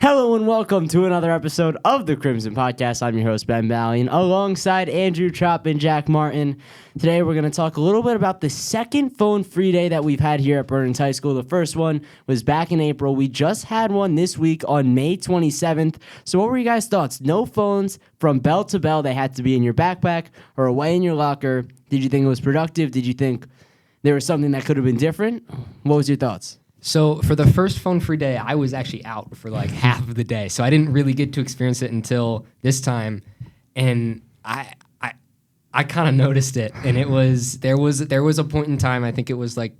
Hello and welcome to another episode of the Crimson Podcast. I'm your host, Ben Balian, alongside Andrew Tropp and Jack Martin. Today we're going to talk a little bit about the second phone-free day that we've had here at Burnham High School. The first one was back in April. We just had one this week on May 27th. So what were you guys' thoughts? No phones from bell to bell. They had to be in your backpack or away in your locker. Did you think it was productive? Did you think there was something that could have been different? What was your thoughts? So for the first phone-free day, I was actually out for like half of the day, so I didn't really get to experience it until this time, and I kind of noticed it, and there was a point in time, I think it was like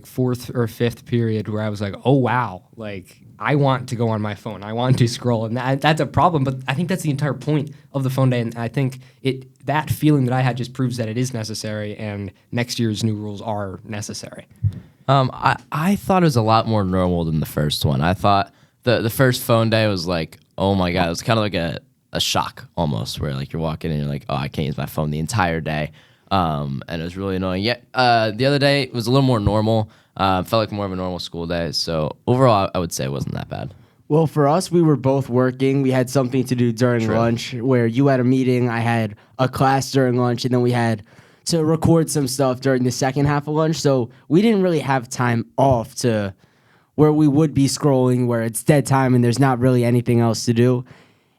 fourth or fifth period, where I was like, oh wow, like I want to go on my phone, I want to scroll, and that's a problem. But I think that's the entire point of the phone day, and I think that feeling that I had just proves that it is necessary, and next year's new rules are necessary. I thought it was a lot more normal than the first one. I thought the first phone day was like, oh my God, it was kind of like a shock almost, where like you're walking in and you're like, oh, I can't use my phone the entire day. And it was really annoying. The other day it was a little more normal. Felt like more of a normal school day. So overall, I would say it wasn't that bad. Well, for us, we were both working. We had something to do during lunch, where you had a meeting, I had a class during lunch, and then we had to record some stuff during the second half of lunch. So we didn't really have time off to where we would be scrolling, where it's dead time and there's not really anything else to do.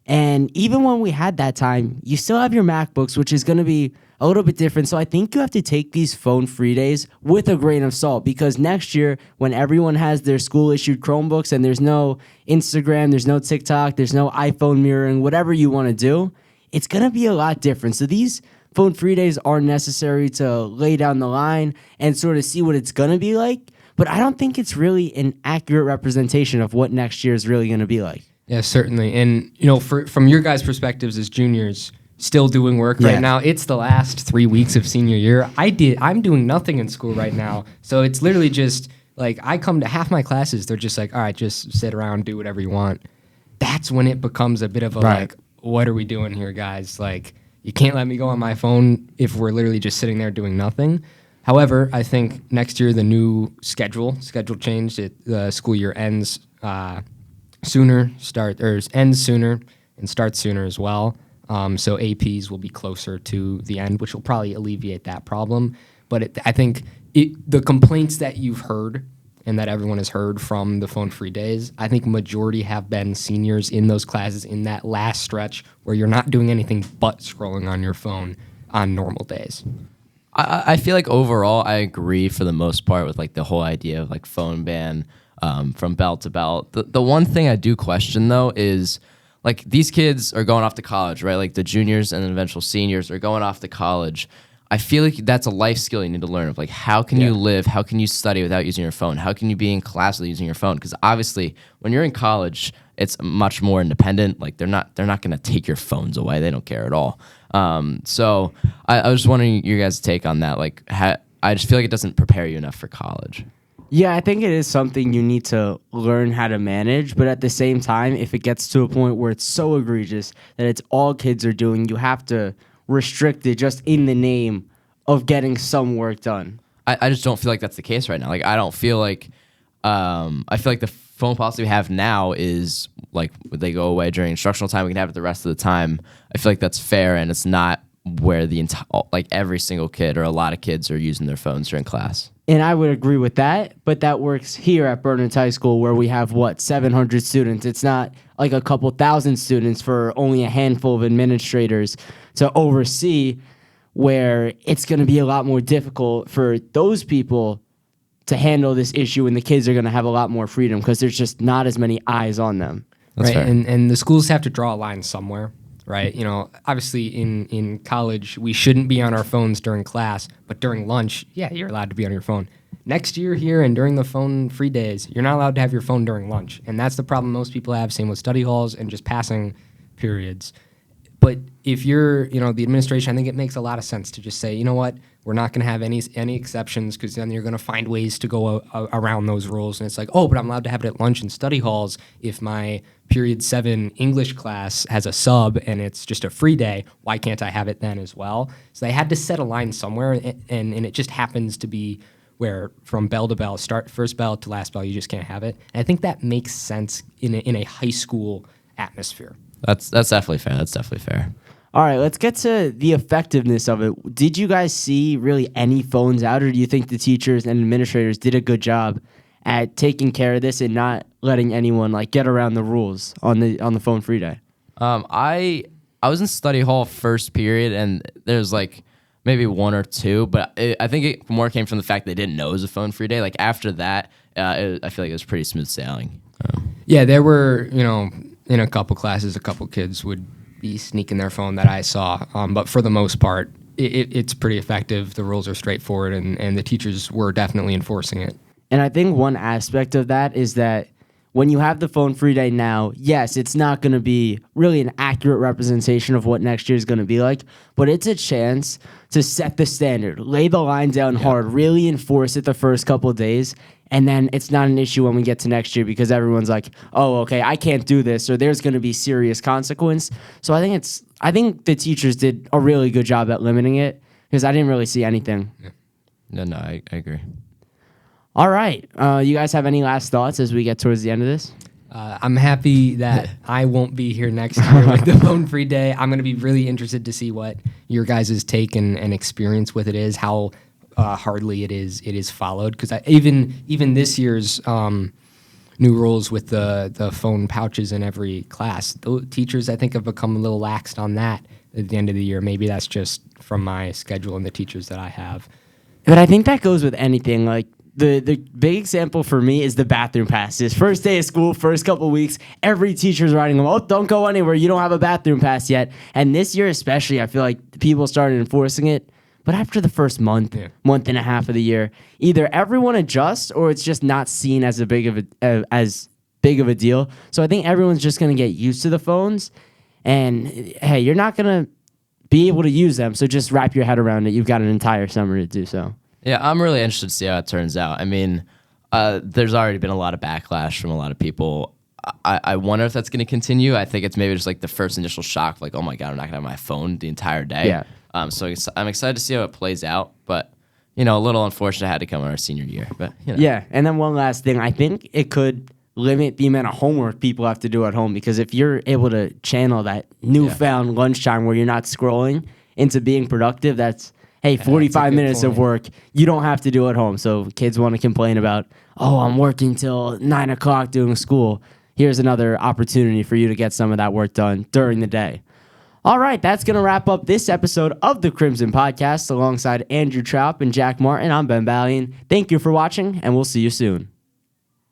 And even when we had that time, you still have your MacBooks, which is going to be a little bit different. So I think you have to take these phone-free days with a grain of salt, because next year, when everyone has their school-issued Chromebooks and there's no Instagram, there's no TikTok, there's no iPhone mirroring, whatever you want to do, it's going to be a lot different. So these phone-free days are necessary to lay down the line and sort of see what it's going to be like. But I don't think it's really an accurate representation of what next year is really going to be like. Yeah, certainly. And, from your guys' perspectives as juniors, still doing work right now, it's the last 3 weeks of senior year. I'm doing nothing in school right now. So it's literally just like I come to half my classes, they're just like, all right, just sit around, do whatever you want. That's when it becomes a bit of a like, what are we doing here, guys? Like, you can't let me go on my phone if we're literally just sitting there doing nothing. However, I think next year the new schedule changed. The school year ends sooner, ends sooner, and starts sooner as well. So APs will be closer to the end, which will probably alleviate that problem. But I think the complaints that you've heard and that everyone has heard from the phone-free days, I think majority have been seniors in those classes in that last stretch where you're not doing anything but scrolling on your phone on normal days. I feel like overall I agree for the most part with like the whole idea of like phone ban from bell to bell. The one thing I do question though is like these kids are going off to college, right? Like the juniors and then eventual seniors are going off to college. I feel like that's a life skill you need to learn of like how can you live, how can you study without using your phone? How can you be in class without using your phone? Because obviously when you're in college, it's much more independent. Like they're not going to take your phones away. They don't care at all. So I was just wondering your guys' take on that. Like I just feel like it doesn't prepare you enough for college. Yeah, I think it is something you need to learn how to manage, but at the same time, if it gets to a point where it's so egregious that it's all kids are doing, you have to restrict it just in the name of getting some work done. I just don't feel like that's the case right now. Like I don't feel like I feel like the phone policy we have now is like they go away during instructional time, we can have it the rest of the time. I feel like that's fair, and it's not where like every single kid or a lot of kids are using their phones during class. And I would agree with that, but that works here at Burnham High School where we have, 700 students. It's not like a couple thousand students for only a handful of administrators to oversee, where it's going to be a lot more difficult for those people to handle this issue, and the kids are going to have a lot more freedom because there's just not as many eyes on them. That's right, and the schools have to draw a line somewhere. Right, obviously in college, we shouldn't be on our phones during class, but during lunch, yeah, you're allowed to be on your phone. Next year here and during the phone-free days, you're not allowed to have your phone during lunch, and that's the problem most people have, same with study halls and just passing periods. But if you're, the administration, I think it makes a lot of sense to just say, you know what, we're not going to have any exceptions, because then you're going to find ways to go around those rules. And it's like, oh, but I'm allowed to have it at lunch and study halls if my period 7 English class has a sub and it's just a free day. Why can't I have it then as well? So they had to set a line somewhere, and it just happens to be where from bell to bell, start first bell to last bell, you just can't have it. And I think that makes sense in a high school atmosphere. That's definitely fair. That's definitely fair. All right, let's get to the effectiveness of it. Did you guys see really any phones out, or do you think the teachers and administrators did a good job at taking care of this and not letting anyone like get around the rules on the phone free day? I was in study hall first period, and there's like maybe one or two, but I think it more came from the fact they didn't know it was a phone free day. Like after that, I feel like it was pretty smooth sailing. Yeah, there were, in a couple classes, a couple kids would be sneaking their phone that I saw. But for the most part, it's pretty effective. The rules are straightforward, and the teachers were definitely enforcing it. And I think one aspect of that is that when you have the phone free day now, yes, it's not going to be really an accurate representation of what next year is going to be like, but it's a chance to set the standard, lay the line down hard, really enforce it the first couple of days, and then it's not an issue when we get to next year because everyone's like, oh, okay, I can't do this, or there's going to be serious consequence. So I think the teachers did a really good job at limiting it because I didn't really see anything. Yeah. No, I agree. All right. You guys have any last thoughts as we get towards the end of this? I'm happy that I won't be here next year with the phone free day. I'm going to be really interested to see what your guys' take and experience with it is, how hardly it is followed. Because even this year's new rules with the phone pouches in every class, the teachers I think have become a little laxed on that at the end of the year. Maybe that's just from my schedule and the teachers that I have. But I think that goes with anything. Like the big example for me is the bathroom passes. First day of school, first couple weeks, every teacher's writing them, oh, don't go anywhere, you don't have a bathroom pass yet. And this year especially, I feel like people started enforcing it. But after the first month and a half of the year, either everyone adjusts or it's just not seen as big of a deal. So I think everyone's just going to get used to the phones. And hey, you're not going to be able to use them, so just wrap your head around it. You've got an entire summer to do so. Yeah, I'm really interested to see how it turns out. I mean, there's already been a lot of backlash from a lot of people. I wonder if that's going to continue. I think it's maybe just like the first initial shock, like, oh my God, I'm not going to have my phone the entire day. Yeah. So I'm excited to see how it plays out, but, a little unfortunate it had to come in our senior year. But Yeah, and then one last thing. I think it could limit the amount of homework people have to do at home, because if you're able to channel that newfound lunchtime where you're not scrolling into being productive, that's, hey, 45 minutes of work you don't have to do at home. So kids want to complain about, oh, I'm working till 9 o'clock doing school. Here's another opportunity for you to get some of that work done during the day. All right, that's going to wrap up this episode of the Crimson Podcast alongside Andrew Tropp and Jack Martin. I'm Ben Balian. Thank you for watching, and we'll see you soon.